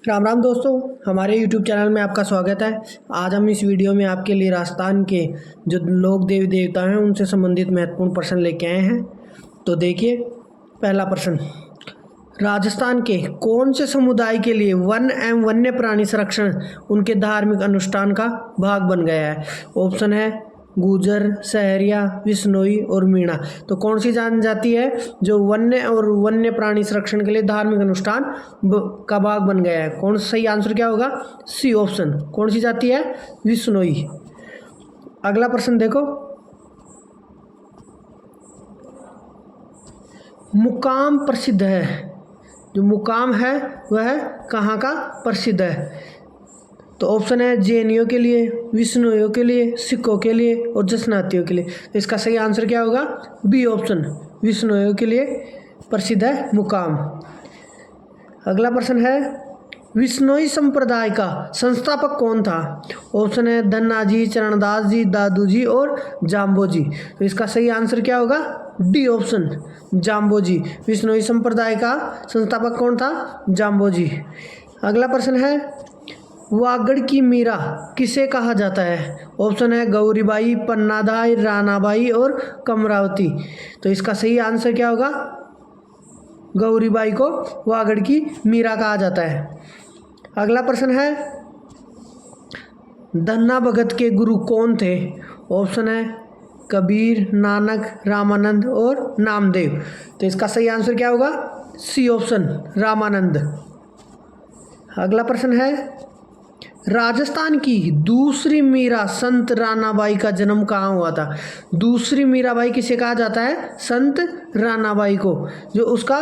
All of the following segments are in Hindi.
राम राम दोस्तों, हमारे YouTube चैनल में आपका स्वागत है। आज हम इस वीडियो में आपके लिए राजस्थान के जो लोक देवी देवता हैं उनसे संबंधित महत्वपूर्ण प्रश्न लेके आए हैं। तो देखिए, पहला प्रश्न, राजस्थान के कौन से समुदाय के लिए वन एवं वन्य प्राणी संरक्षण उनके धार्मिक अनुष्ठान का भाग बन गया है? ऑप्शन है गुर्जर, सहरिया, विश्नोई और मीणा। तो कौन सी जनजाति है जो वन्य और वन्य प्राणी संरक्षण के लिए धार्मिक अनुष्ठान का भाग बन गया है? कौन सा सही आंसर क्या होगा? C option. कौन सी जाति है? विश्नोई। अगला प्रश्न देखो, मुकाम प्रसिद्ध है, जो मुकाम है वह कहाँ का प्रसिद्ध है? तो ऑप्शन है जैनियों के लिए, विष्णुइयों के लिए, सिखों के लिए और जसनातियों के लिए। तो इसका सही आंसर क्या होगा? बी ऑप्शन, विष्णुइयों के लिए प्रसिद्ध है मुकाम। अगला प्रश्न है, विश्नोई संप्रदाय का संस्थापक कौन था? ऑप्शन है धन्ना जी, चरणदास जी, दादू जी और जाम्बो जी। तो इसका सही आंसर क्या होगा? डी ऑप्शन, जाम्बो जी। विश्नोई संप्रदाय का संस्थापक कौन था? जाम्बो जी। अगला प्रश्न है, वागड़ की मीरा किसे कहा जाता है? ऑप्शन है गौरीबाई, पन्नादाई, रानाबाई और कमरावती। तो इसका सही आंसर क्या होगा? गौरीबाई को वागड़ की मीरा कहा जाता है। अगला प्रश्न है, धन्ना भगत के गुरु कौन थे? ऑप्शन है कबीर, नानक, रामानंद और नामदेव। तो इसका सही आंसर क्या होगा? C option, Ramanand. अगला प्रश्न है, राजस्थान की दूसरी मीरा संत रानाबाई का जन्म कहाँ हुआ था? दूसरी मीराबाई किसे कहा जाता है? संत रानाबाई को। जो उसका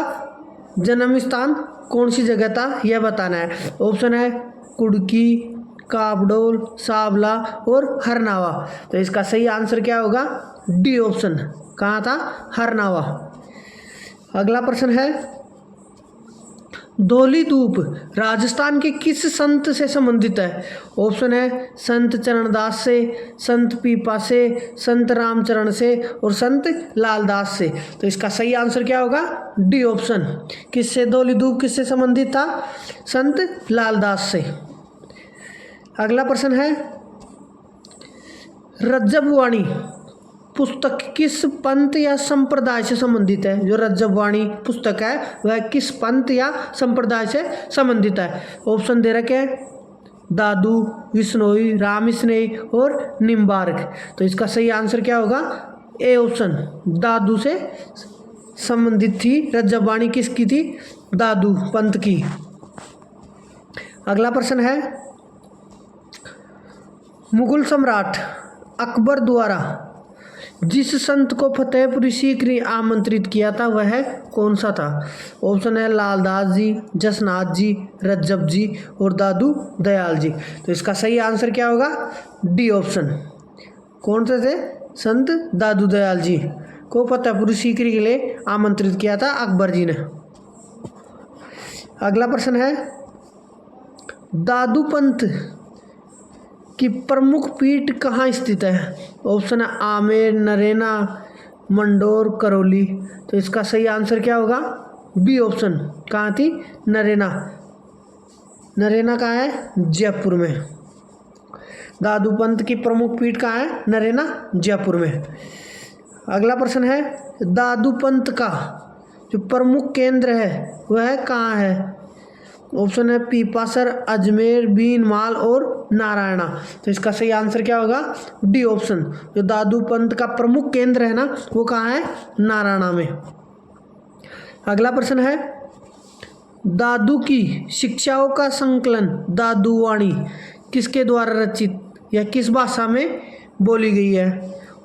जन्म स्थान कौन सी जगह था यह बताना है। ऑप्शन है कुड़की, काबडोल, सावला और हरनावा। तो इसका सही आंसर क्या होगा? डी ऑप्शन, कहाँ था? हरनावा। अगला प्रश्न है, धौली धूप राजस्थान के किस संत से संबंधित है? ऑप्शन है संत चरणदास से, संत पीपा से, संत रामचरण से और संत लालदास से। तो इसका सही आंसर क्या होगा? D option. किससे धौली धूप किससे संबंधित था? संत लालदास से। अगला प्रश्न है, रज्जबवाणी पुस्तक किस पंथ या संप्रदाय से संबंधित है? जो रज्जबवाणी पुस्तक है वह किस पंथ या संप्रदाय से संबंधित है? ऑप्शन दे रखे हैं दादू, विश्नोई, राम स्नेही और निम्बार्क। तो इसका सही आंसर क्या होगा? ए ऑप्शन, दादू से संबंधित थी रज्जबवाणी। किसकी थी? दादू पंथ की। अगला प्रश्न है, मुगल सम्राट अकबर द्वारा जिस संत को फतेहपुरी सीकरी आमंत्रित किया था वह कौन सा था? ऑप्शन है लालदास जी, जसनाथ जी, रज्जब जी और दादू दयाल जी। तो इसका सही आंसर क्या होगा? D option. कौन से थे? संत दादू दयाल जी को फतेहपुरी सीकरी के लिए आमंत्रित किया था अकबर जी ने। अगला प्रश्न है, दादू पंथ की प्रमुख पीठ कहाँ स्थित है? ऑप्शन है आमेर, नरेना, मंडोर, करौली। तो इसका सही आंसर क्या होगा? बी ऑप्शन, कहाँ थी? नरेना। नरेना कहाँ है? जयपुर में। दादू पंथ की प्रमुख पीठ कहाँ है? नरेना, जयपुर में। अगला प्रश्न है, दादू पंथ का जो प्रमुख केंद्र है वह कहाँ है? ऑप्शन है पीपासर, अजमेर, बीनमाल और नारायणा। तो इसका सही आंसर क्या होगा? D option. जो दादू पंथ का प्रमुख केंद्र है ना वो कहाँ है? नारायणा में। अगला प्रश्न है, दादू की शिक्षाओं का संकलन दादूवाणी किसके द्वारा रचित या किस भाषा में बोली गई है?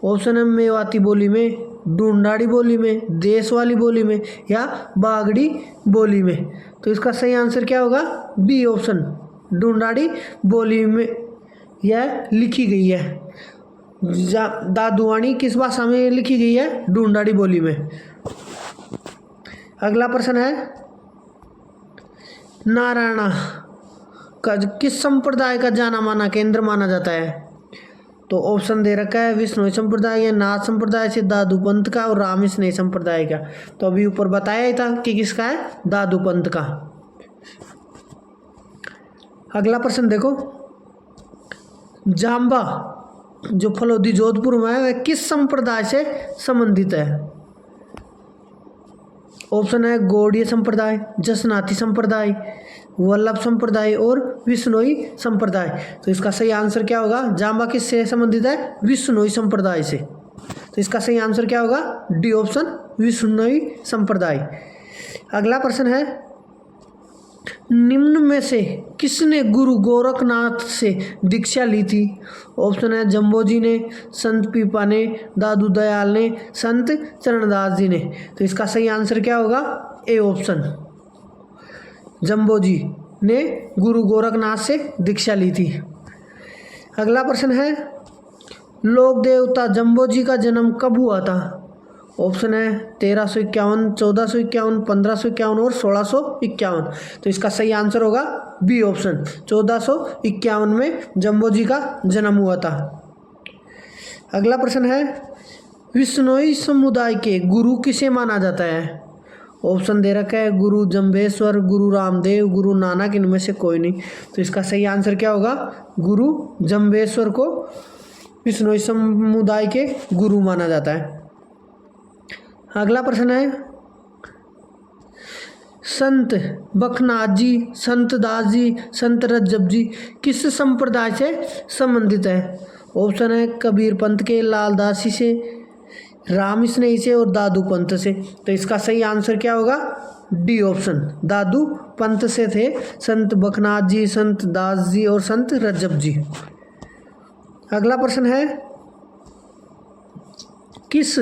ऑप्शन है मेवाती बोली में, ढूंढाड़ी बोली में, देश वाली बोली में या बागड़ी बोली में। तो इसका सही आंसर क्या होगा? बी ऑप्शन, ढूंढाड़ी बोली में यह लिखी गई है। दादूवाणी किस भाषा में लिखी गई है? ढूंढाड़ी बोली में। अगला प्रश्न है, नारायणा का किस संप्रदाय का जाना माना केंद्र माना जाता है? तो ऑप्शन दे रखा है विश्नोई संप्रदाय या नाथ संप्रदाय से, दादू पंथ का और राम स्नेही संप्रदाय का। तो अभी ऊपर बताया ही था कि किसका है? दादू पंथ का। अगला प्रश्न देखो, जाम्बा जो फलोदी जोधपुर में है वह किस संप्रदाय से संबंधित है? ऑप्शन है गौड़ीय संप्रदाय, जसनाती संप्रदाय, वल्लभ संप्रदाय और विश्नोई संप्रदाय। तो इसका सही आंसर क्या होगा? जाम्बा किससे संबंधित है? विश्नोई संप्रदाय से। तो इसका सही आंसर क्या होगा? डी ऑप्शन, विश्नोई संप्रदाय। अगला प्रश्न है, निम्न में से किसने गुरु गोरखनाथ से दीक्षा ली थी? ऑप्शन है जम्बोजी ने, संत पीपा ने, दादू दयाल ने, संत चरणदास जी ने। तो इसका सही आंसर क्या होगा? ए ऑप्शन, जम्बोजी ने गुरु गोरखनाथ से दीक्षा ली थी। अगला प्रश्न है, लोक देवता जम्बोजी का जन्म कब हुआ था? ऑप्शन है 1351, 1451, 1551 और 1651। तो इसका सही आंसर होगा बी ऑप्शन, 1451 में जम्बोजी का जन्म हुआ था। अगला प्रश्न है, विश्नोई समुदाय के गुरु किसे माना जाता है? ऑप्शन दे रखा है गुरु जम्बेश्वर, गुरु रामदेव, गुरु नानक, इनमें से कोई नहीं। तो इसका सही आंसर क्या होगा? गुरु जम्बेश्वर को विश्नोई समुदाय के गुरु माना जाता है। अगला प्रश्न है, संत बखनाथ जी, संत दास जी, संत रज्जब जी किस संप्रदाय से संबंधित है? ऑप्शन है कबीर पंथ के, लालदासी से, राम स्नेही से और दादू पंथ से। तो इसका सही आंसर क्या होगा? डी ऑप्शन, दादू पंथ से थे संत बखनाथ जी, संत दास जी और संत रज्जब जी। अगला प्रश्न है, किस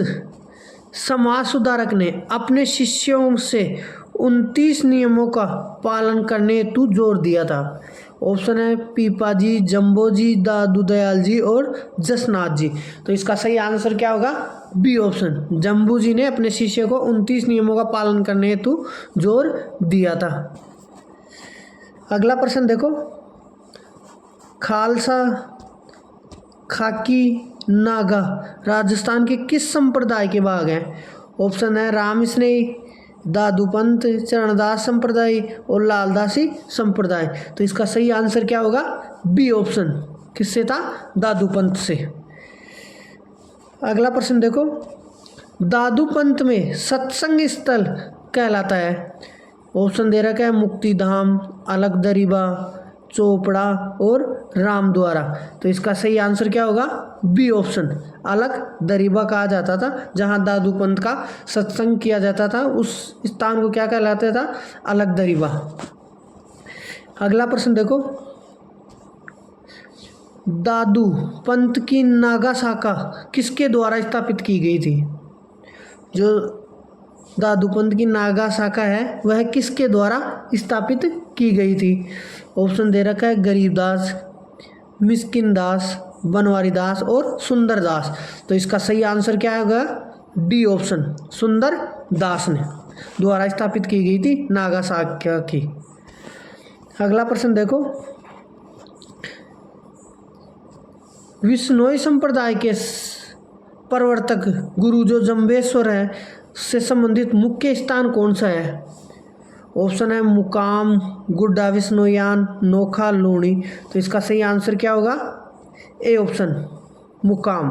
समाज सुधारक ने अपने शिष्यों से 29 नियमों का पालन करने हेतु जोर दिया था? ऑप्शन है पीपा जी, जम्बो जी, दादू दयाल जी और जसनाथ जी। तो इसका सही आंसर क्या होगा? बी ऑप्शन, जम्बू जी ने अपने शिष्य को 29 नियमों का पालन करने हेतु जोर दिया था। अगला प्रश्न देखो, खालसा, खाकी, नागा राजस्थान के किस संप्रदाय के भाग हैं? ऑप्शन है राम स्नेही, दादू पंथ, चरणदास संप्रदाय और लालदासी संप्रदाय। तो इसका सही आंसर क्या होगा? बी ऑप्शन, किससे था? दादू पंथ से। अगला प्रश्न देखो, दादू पंथ में सत्संग स्थल कहलाता है? ऑप्शन दे रखा है मुक्तिधाम, अलग दरीबा, चोपड़ा और रामद्वारा। तो इसका सही आंसर क्या होगा? बी ऑप्शन, अलग दरीबा कहा जाता था जहां दादू पंथ का सत्संग किया जाता था, उस स्थान को क्या कहलाता था? अलग दरीबा। अगला प्रश्न देखो, दादू पंथ की नागा शाखा किसके द्वारा स्थापित की गई थी? जो दादू पंथ की नागा शाखा है वह किसके द्वारा स्थापित की गई थी? ऑप्शन दे रखा है गरीबदास, मिस्किन दास, बनवारी दास और सुंदर दास। तो इसका सही आंसर क्या होगा? डी ऑप्शन, सुंदर दास ने द्वारा स्थापित की गई थी नागा शाखा की। अगला प्रश्न देखो, विश्नोई संप्रदाय के प्रवर्तक गुरु जो जम्बेश्वर है से संबंधित मुख्य स्थान कौन सा है? ऑप्शन है मुकाम, गुड्डा विश्नोयान, नोखा, लूणी। तो इसका सही आंसर क्या होगा? ए ऑप्शन, मुकाम।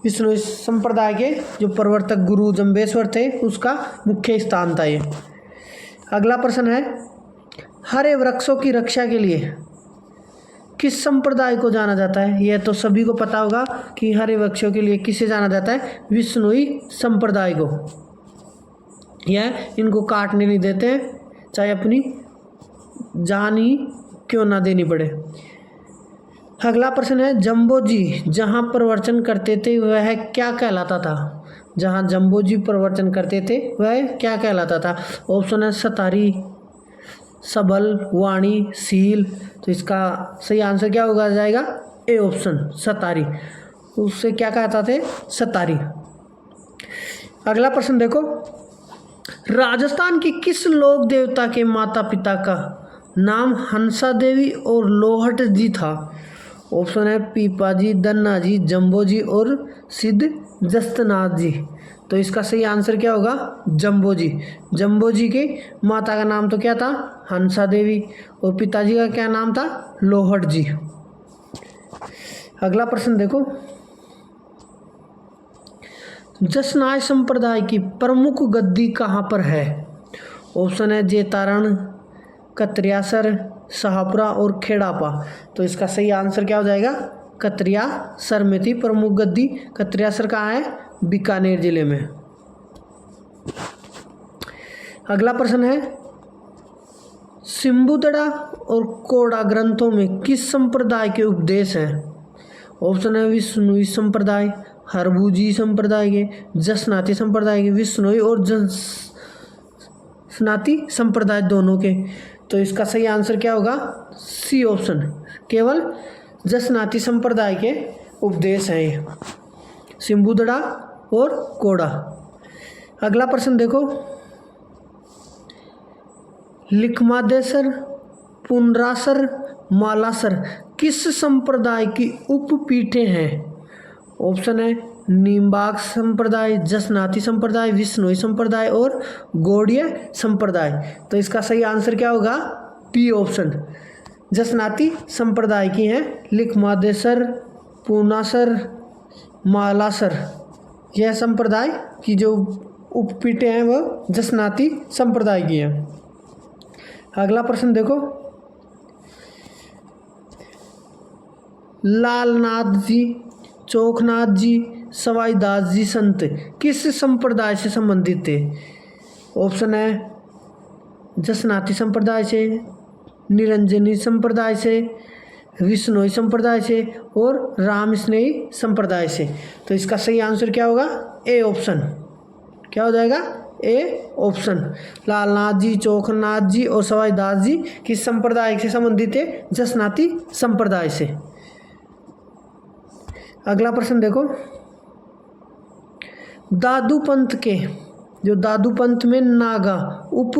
विश्नोई संप्रदाय के जो प्रवर्तक गुरु जम्बेश्वर थे उसका मुख्य स्थान था ये। अगला प्रश्न है, हरे वृक्षों की रक्षा के लिए किस संप्रदाय को जाना जाता है? यह तो सभी को पता होगा कि हरे वृक्षों के लिए किसे जाना जाता है? विश्नोई संप्रदाय को। यह इनको काटने नहीं देते हैं, चाहे अपनी जान ही क्यों ना देनी पड़े। अगला प्रश्न है, जम्बो जी जहाँ प्रवचन करते थे वह क्या कहलाता था? जहाँ जम्बो जी प्रवचन करते थे वह क्या कहलाता था? ऑप्शन है सतारी, सबल, वाणी, सील। तो इसका सही आंसर क्या होगा जाएगा? A option, Sattari. उससे क्या कहता थे? सतारी। अगला प्रश्न देखो, राजस्थान की किस लोक देवता के माता पिता का नाम हंसा देवी और लोहट जी था? ऑप्शन है पीपा जी, दन्ना जी, जम्बो जी और सिद्ध जस्तनाथ जी। तो इसका सही आंसर क्या होगा? जम्बो जी। जम्बो जी के माता का नाम तो क्या था? हंसा देवी। और पिताजी का क्या नाम था? लोहट जी। अगला प्रश्न देखो, जसनाय संप्रदाय की प्रमुख गद्दी कहाँ पर है? ऑप्शन है जेतारण, कतरियासर, शाहपुरा और खेड़ापा। तो इसका सही आंसर क्या हो जाएगा? कतरियासर में थी प्रमुख गद्दी। कतरियासर कहाँ है? बीकानेर जिले में। अगला प्रश्न है, सिम्बुदड़ा और कोड़ा ग्रंथों में किस संप्रदाय के उपदेश हैं? ऑप्शन है विष्णुई संप्रदाय, हरभुजी संप्रदाय के, जसनाती संप्रदाय के, विष्णुई और जसनाती संप्रदाय दोनों के। तो इसका सही आंसर क्या होगा? सी ऑप्शन, केवल जसनाती संप्रदाय के उपदेश हैं ये, सिम्बुदड़ा और कोड़ा। अगला प्रश्न देखो, लिखमादेसर, पुनरासर, मालासर किस संप्रदाय की उपपीठें हैं? ऑप्शन है नीमबाग संप्रदाय, जसनाती संप्रदाय, विष्णुई संप्रदाय और गौड़ीय संप्रदाय। तो इसका सही आंसर क्या होगा? बी ऑप्शन, जसनाती संप्रदाय की हैं लिखमादेसर, पूनासर, मालासर। यह संप्रदाय की जो उपपीठें हैं वह जसनाती संप्रदाय की हैं। अगला प्रश्न देखो, लालनाथ जी, चोखनाथ जी, सवाईदास जी संत किस संप्रदाय से संबंधित थे? ऑप्शन है जसनाती संप्रदाय से, निरंजनी संप्रदाय से, विष्णुई संप्रदाय से और रामस्नेही संप्रदाय से। तो इसका सही आंसर क्या होगा? A option. क्या हो जाएगा? A option. लालनाथ जी, चोखनाथ जी और सवाईदास जी किस संप्रदाय से संबंधित थे? जसनाती संप्रदाय से। अगला प्रश्न देखो, दादू पंथ के, जो दादू पंथ में नागा उप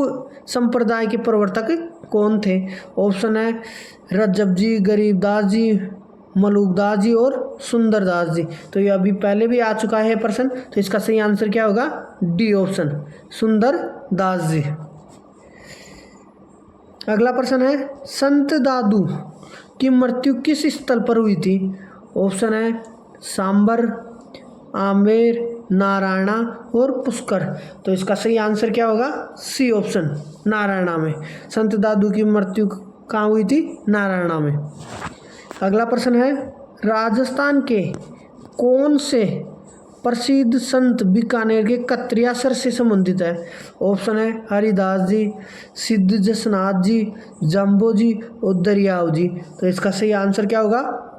संप्रदाय के प्रवर्तक कौन थे? ऑप्शन है रज्जब जी, गरीबदास जी, मलूकदास जी और सुंदरदास जी। तो ये अभी पहले भी आ चुका है प्रश्न। तो इसका सही आंसर क्या होगा? डी ऑप्शन, सुंदरदास जी। अगला प्रश्न है, संत दादू की मृत्यु किस स्थल पर हुई थी? ऑप्शन है सांबर, आमेर, नारायणा और पुष्कर। तो इसका सही आंसर क्या होगा? सी ऑप्शन, नारायणा में। संत दादू की मृत्यु कहाँ हुई थी? नारायणा में। अगला प्रश्न है, राजस्थान के कौन से प्रसिद्ध संत बीकानेर के कतरियासर से संबंधित है? ऑप्शन है हरिदास जी, सिद्ध जसनाथ जी, जम्बो जी और दरियाव जी। तो इसका सही आंसर क्या होगा?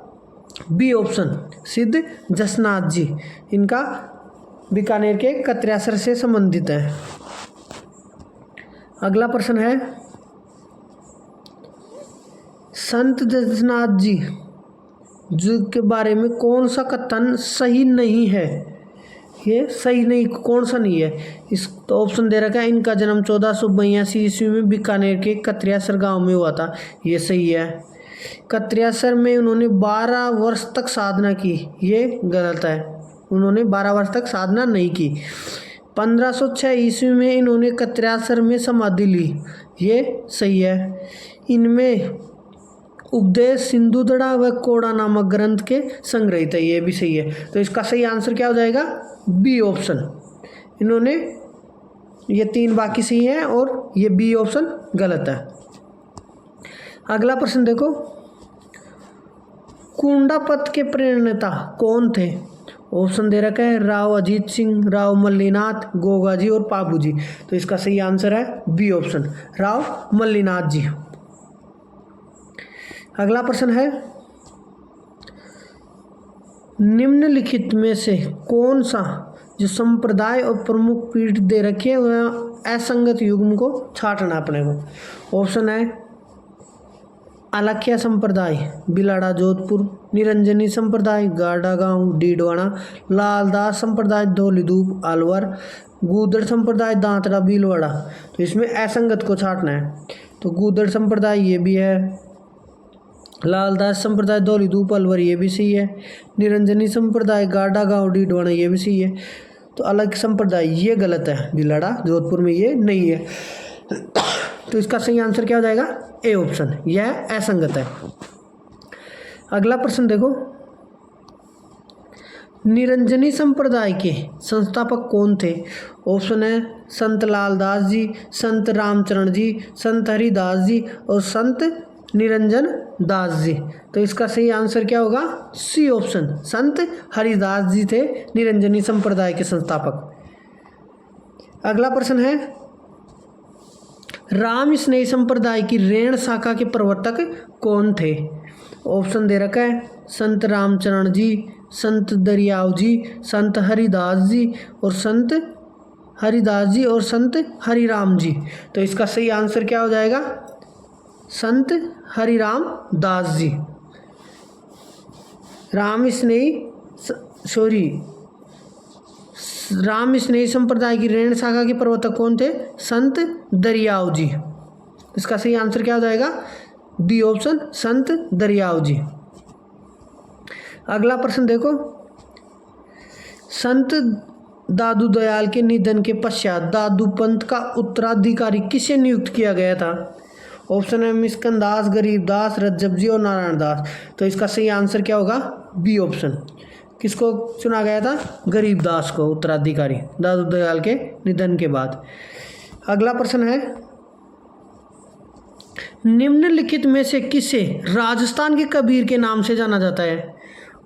बी ऑप्शन, सिद्ध जसनाथ जी। इनका बीकानेर के कतरियासर से संबंधित है। अगला प्रश्न है, संत जसनाथ जी के बारे में कौन सा कथन सही नहीं है? ये सही नहीं, कौन सा नहीं है? इस तो ऑप्शन दे रखा है, इनका जन्म 1482 ईस्वी में बीकानेर के कतरियासर गांव में हुआ था। ये सही है। कतरियासर में उन्होंने 12 वर्ष तक साधना की। ये गलत है, उन्होंने 12 वर्ष तक साधना नहीं की। 1506 ईस्वी में इन्होंने कतरियासर में समाधि ली। ये सही है। इनमें उपदेश सिंधुदड़ा व कोड़ा नामक ग्रंथ के संग्रहित है। ये भी सही है। तो इसका सही आंसर क्या हो जाएगा? B option. इन्होंने, ये 3 बाकी सही है और ये बी ऑप्शन गलत है। अगला प्रश्न देखो, कुंडापत के प्रणेता कौन थे? ऑप्शन दे रखा है राव अजीत सिंह, राव मल्लीनाथ, गोगा जी और पाबू जी। तो इसका सही आंसर है बी ऑप्शन, राव मल्लीनाथ जी। अगला प्रश्न है, निम्नलिखित में से कौन सा जो संप्रदाय और प्रमुख पीठ दे रखे है वह असंगत युग्म को छांटना अपने को? ऑप्शन है आलखिया संप्रदाय, बिलाड़ा जोधपुर, निरंजनी संप्रदाय, गाड़ा गांव, डीडवाना, लालदास संप्रदाय, धौलीधूप अलवर, गूदड़ संप्रदाय, दांतड़ा भीलवाड़ा। तो इसमें असंगत को छांटना है। तो गूदड़ संप्रदाय ये भी है, लालदास संप्रदाय धौली धूप अलवर, ये भी सही है। निरंजनी संप्रदाय गाडा गांव डीडवाना, ये भी सही है। तो अलग संप्रदाय ये गलत है, भिलाड़ा जोधपुर में ये नहीं है। तो इसका सही आंसर क्या हो जाएगा? ए ऑप्शन, यह असंगत है। अगला प्रश्न देखो, निरंजनी संप्रदाय के संस्थापक कौन थे? ऑप्शन है संत लालदास जी, संत रामचरण जी, संत हरिदास जी और संत निरंजन दास जी। तो इसका सही आंसर क्या होगा? सी ऑप्शन, संत हरिदास जी थे निरंजनी संप्रदाय के संस्थापक। अगला प्रश्न है, राम स्नेही संप्रदाय की रेण शाखा के प्रवर्तक कौन थे? ऑप्शन दे रखा है संत रामचरण जी, संत दरियाव जी, संत हरिदास जी और संत हरिराम जी। तो इसका सही आंसर क्या हो जाएगा? संत हरिराम दास जी। राम स्नेही संप्रदाय की रेण शाखा के प्रवर्तक कौन थे? संत दरियाव जी। इसका सही आंसर क्या हो जाएगा? डी ऑप्शन, संत दरियाव जी। अगला प्रश्न देखो, संत दादू दयाल के निधन के पश्चात दादू पंथ का उत्तराधिकारी किसे नियुक्त किया गया था? ऑप्शन है मिस्कन दास, गरीबदास, रज्जब जी और नारायण दास। तो इसका सही आंसर क्या होगा? B option. किसको चुना गया था? गरीबदास को उत्तराधिकारी दादू दयाल के निधन के बाद। अगला प्रश्न है, निम्नलिखित में से किसे राजस्थान के कबीर के नाम से जाना जाता है?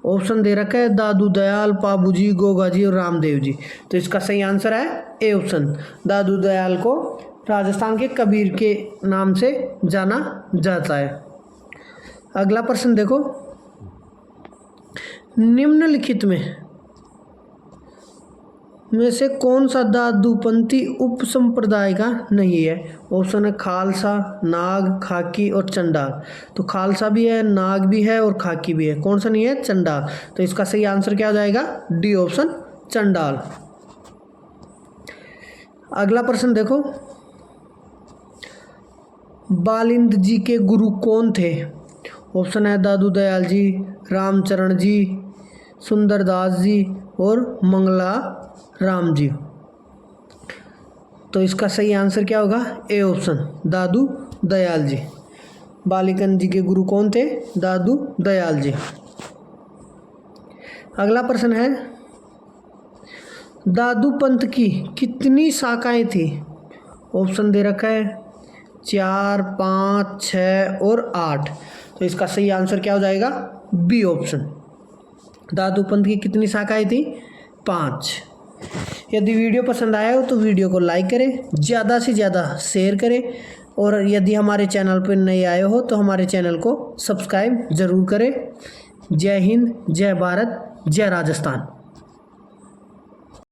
ऑप्शन दे रखा है दादू दयाल, पाबू जी, गोगा जी और रामदेव जी। तो इसका सही आंसर है ए ऑप्शन, दादू दयाल को राजस्थान के कबीर के नाम से जाना जाता है। अगला प्रश्न देखो, निम्नलिखित में से कौन सा दादूपंथी उप संप्रदाय का नहीं है? ऑप्शन है खालसा, नाग, खाकी और चंडाल। तो खालसा भी है, नाग भी है और खाकी भी है। कौन सा नहीं है? चंडाल। तो इसका सही आंसर क्या हो जाएगा? डी ऑप्शन, चंडाल। अगला प्रश्न देखो, बालिंद जी के गुरु कौन थे? ऑप्शन है दादू दयाल जी, रामचरण जी, सुंदरदास जी और मंगला राम जी। तो इसका सही आंसर क्या होगा? ए ऑप्शन, दादू दयाल जी। बालिकन जी के गुरु कौन थे? दादू दयाल जी। अगला प्रश्न है, दादू पंथ की कितनी शाखाएं थी? ऑप्शन दे रखा है 4, 5, 6 और 8। तो इसका सही आंसर क्या हो जाएगा? बी ऑप्शन, दादू पंथ की कितनी शाखाएं थी? 5। यदि वीडियो पसंद आया हो तो वीडियो को लाइक करें, ज़्यादा से ज़्यादा शेयर करें और यदि हमारे चैनल पर नए आए हो तो हमारे चैनल को सब्सक्राइब ज़रूर करें। जय हिंद, जय भारत, जय राजस्थान।